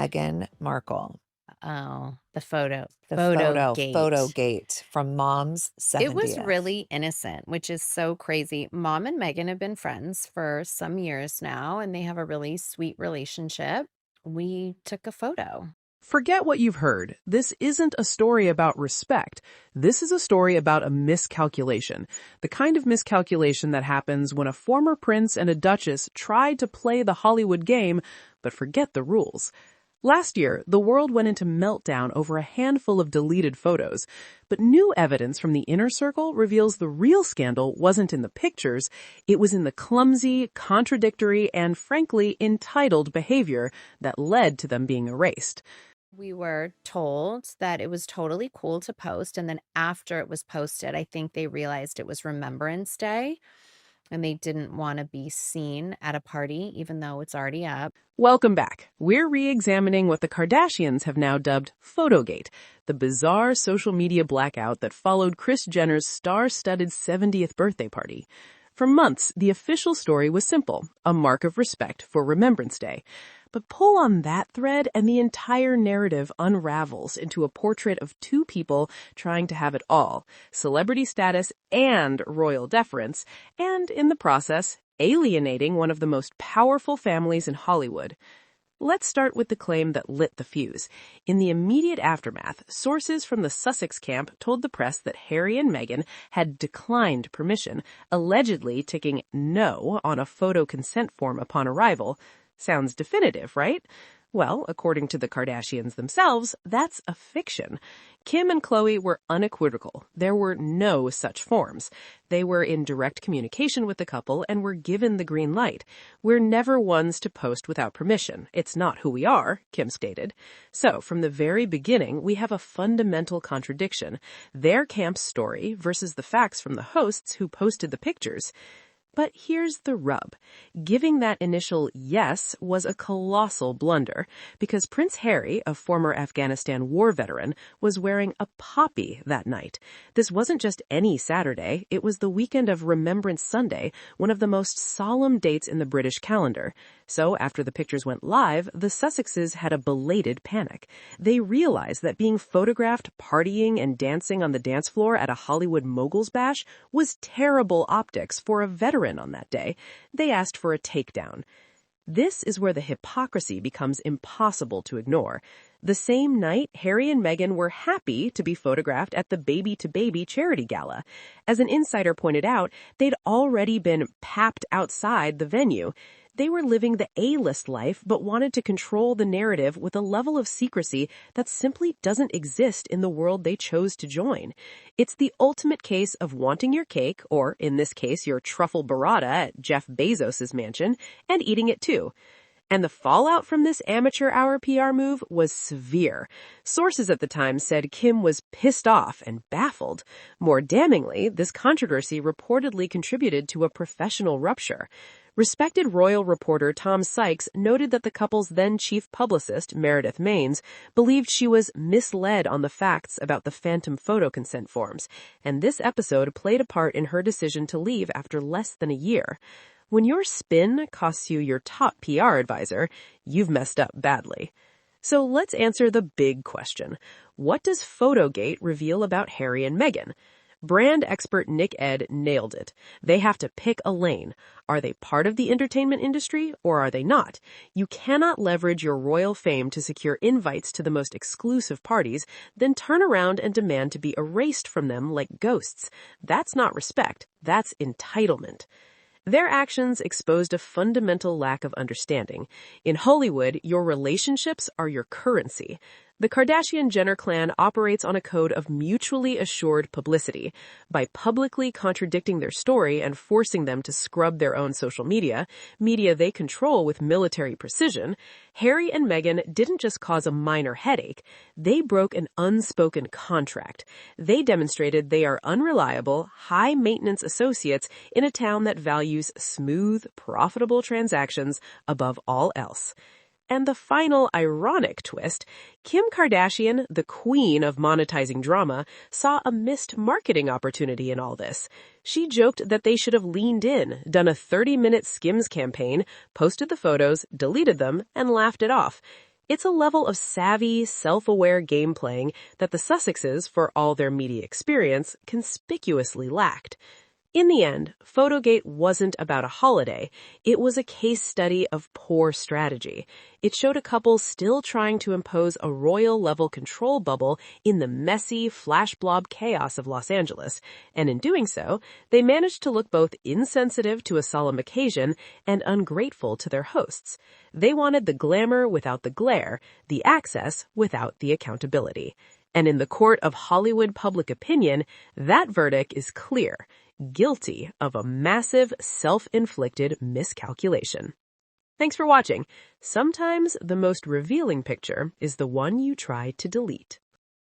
Meghan Markle. Oh, The PhotoGate. PhotoGate from Mom's It was 70th. really innocent, which is so crazy. Mom and Megan have been friends for some years now, and they have a really sweet relationship. We took a photo. Forget what you've heard. This isn't a story about respect. This is a story about a miscalculation. The kind of miscalculation that happens when a former prince and a duchess try to play the Hollywood game, but forget the rules. Last year, the world went into meltdown over a handful of deleted photos, but new evidence from the inner circle reveals the real scandal wasn't in the pictures, it was in the clumsy, contradictory, and frankly entitled behavior that led to them being erased. We were told that it was totally cool to post, and then after it was posted, I think they realized it was Remembrance Day, and they didn't want to be seen at a party, even though it's already up. Welcome back. We're re-examining what the Kardashians have now dubbed PhotoGate, the bizarre social media blackout that followed Kris Jenner's star-studded 70th birthday party. For months, the official story was simple, a mark of respect for Remembrance Day. But pull on that thread and the entire narrative unravels into a portrait of two people trying to have it all, celebrity status and royal deference, and in the process, alienating one of the most powerful families in Hollywood. Let's start with the claim that lit the fuse. In the immediate aftermath, sources from the Sussex camp told the press that Harry and Meghan had declined permission, allegedly ticking no on a photo consent form upon arrival. Sounds definitive, right? Well, according to the Kardashians themselves, that's a fiction. Kim and Khloe were unequivocal. There were no such forms. They were in direct communication with the couple and were given the green light. We're never ones to post without permission. It's not who we are, Kim stated. So, from the very beginning, we have a fundamental contradiction. Their camp's story versus the facts from the hosts who posted the pictures. But here's the rub. Giving that initial yes was a colossal blunder, because Prince Harry, a former Afghanistan war veteran, was wearing a poppy that night. This wasn't just any Saturday, it was the weekend of Remembrance Sunday, one of the most solemn dates in the British calendar. So after the pictures went live, the Sussexes had a belated panic. They realized that being photographed partying and dancing on the dance floor at a Hollywood moguls bash was terrible optics for a veteran on that day. They asked for a takedown. This is where the hypocrisy becomes impossible to ignore. The same night, Harry and Meghan were happy to be photographed at the Baby to Baby charity gala. As an insider pointed out, they'd already been papped outside the venue. They were living the A-list life, but wanted to control the narrative with a level of secrecy that simply doesn't exist in the world they chose to join. It's the ultimate case of wanting your cake, or in this case, your truffle burrata at Jeff Bezos' mansion, and eating it too. And the fallout from this amateur hour PR move was severe. Sources at the time said Kim was pissed off and baffled. More damningly, this controversy reportedly contributed to a professional rupture. Respected royal reporter Tom Sykes noted that the couple's then chief publicist, Meredith Maines, believed she was misled on the facts about the phantom photo consent forms, and this episode played a part in her decision to leave after less than a year. When your spin costs you your top PR advisor, you've messed up badly. So let's answer the big question. What does PhotoGate reveal about Harry and Meghan? Brand expert Nick Ed nailed it. They have to pick a lane. Are they part of the entertainment industry or are they not? You cannot leverage your royal fame to secure invites to the most exclusive parties, then turn around and demand to be erased from them like ghosts. That's not respect. That's entitlement. Their actions exposed a fundamental lack of understanding. In Hollywood, your relationships are your currency. The Kardashian-Jenner clan operates on a code of mutually assured publicity. By publicly contradicting their story and forcing them to scrub their own social media they control with military precision, Harry and Meghan didn't just cause a minor headache. They broke an unspoken contract. They demonstrated they are unreliable, high-maintenance associates in a town that values smooth, profitable transactions above all else. And the final ironic twist, Kim Kardashian, the queen of monetizing drama, saw a missed marketing opportunity in all this. She joked that they should have leaned in, done a 30-minute Skims campaign, posted the photos, deleted them, and laughed it off. It's a level of savvy, self-aware game playing that the Sussexes, for all their media experience, conspicuously lacked. In the end, PhotoGate wasn't about a holiday. It was a case study of poor strategy. It showed a couple still trying to impose a royal-level control bubble in the messy, flash blob chaos of Los Angeles, and in doing so, they managed to look both insensitive to a solemn occasion and ungrateful to their hosts. They wanted the glamour without the glare, the access without the accountability. And in the court of Hollywood public opinion, that verdict is clear: guilty of a massive self-inflicted miscalculation. Thanks for watching. Sometimes the most revealing picture is the one you try to delete.